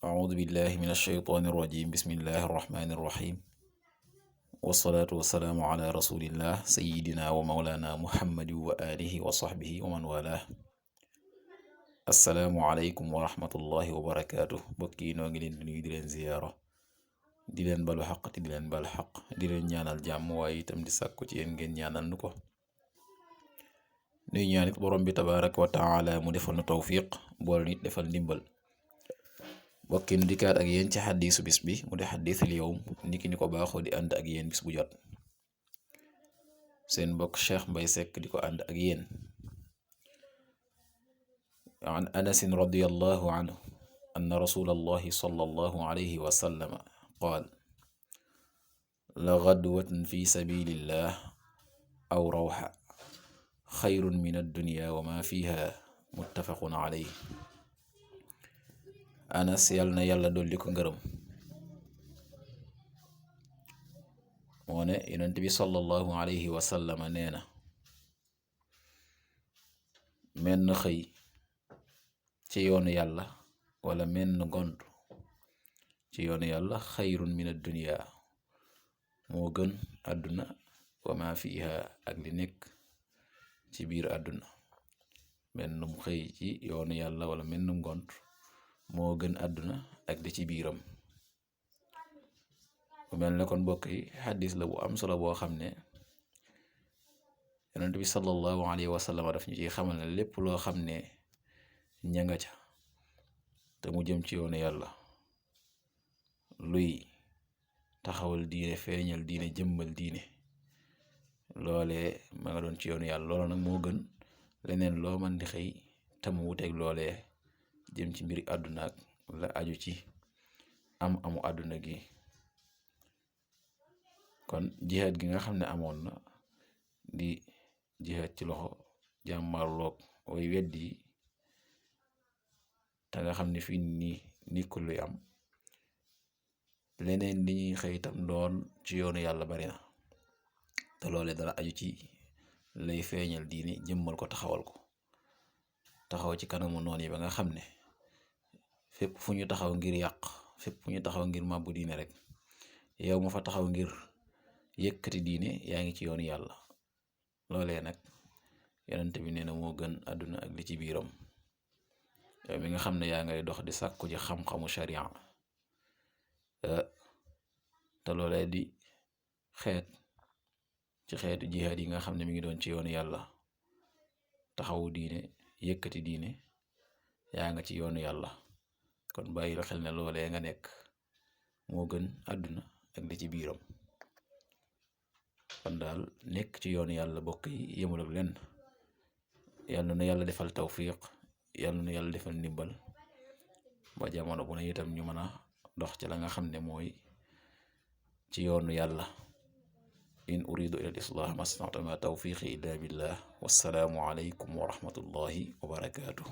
أعوذ بالله من الشيطان الرجيم بسم الله الرحمن الرحيم والصلاة والسلام على رسول الله سيدنا ومولانا محمد وآله وصحبه ومن والاه السلام عليكم ورحمة الله وبركاته bokki noo ngi leen di nuyu di leen ziyaara di leen balu xaq te di leen bal xaq di leen ñaanal jàmm waaye itam di sàkku ci yéen ngeen ñaanal nu ko nuy ñaanit borom bi tabaraka wa taala mu defal nu tawfiq boole nit defal ndimbal bokki nu dikkaat ak yéen ci xaddiisu bis bi mu di xaddiisul yawm niki ni ko baaxoo di ànd ak yéen bis bu jot seen mbokk Cheikh Mbay Seck di ko ànd ak yéen an anasin radiyallahu anhu anna rasulallahi sallallahu alayhi wa sallam qaal la gadwatun fi sabilillah aw rawxa xayrun min addunya wa ma fiha muttafaqun alayhi anas yàlla na yàlla dolli ko ngërëm moo ne yonent bi sallallahu alayhi wa sallam nee na menn xëy ci yoonu yàlla wala menn ngont ci yoonu yàlla xayrun min addunya moo gën àdduna wa ma fiha ak li nekk ci biir àdduna mennum xëy ci yoonu yàlla wala mennum ngont moo gën àdduna ak li ci biiram bu mel ne kon mbokk yi xaddis la bu am solo boo xam ne yonent bi sallallahu alayhi wa sallam daf ñu ci xamal ne lépp loo xam ne ña nga ca te mu jëm ci yoonu yàlla luy taxawal diine feeñal diine jëmmal diine loolee ma nga doon ci yoonu yàlla loola nag moo gën leneen loo man di xëy te mu wuteeg loolee jëm ci mbiri àdduna ak la aju ci amu àdduna gi kon jihaad gi nga xam ne amoon na di jihaad ci loxo jàmmarloog way weddi te nga xam ne fii nii nikkul luy am leneen li ñuy xëy itam doon ci yoonu yàlla bari na te loole dara aju ci lay feeñal diine jëmmal ko taxaw ci kanamu noon yi ba nga xam ne fépp fu ñu taxaw ngir yàq fépp fu ñu taxaw ngir màbbu diine rek yow ma fa taxaw ngir yëkkati diine yaa ngi ci yoonu yàlla loolee nag yonent bi nee na moo gën àdduna ak li ci biiram yow mi nga xam ne yaa ngay dox di sàkku ji xam-xamu sharia te loolee di xeet ci xeetu jihaad yi nga xam ne mi ngi doon ci yoonu yàlla taxawu diine yëkkati diine yaa nga ci yoonu yàlla kon bàyyil xel ne loolee nga nekk moo gën àdduna ak li ci biiram kon daal nekk ci yoonu yàlla bokk yi yemul ak lenn yàlla na yàlla defal tawfiq yàlla na yàlla defal ndimbal ba jamono bu ne itam ñu mën a dox ci la nga xam ne mooy ci yoonu yàlla in uridu ila al islah mastata'tu ma tawfiqi illa billah wassalaamu alaykum wa rahmatullahi wa barakatuh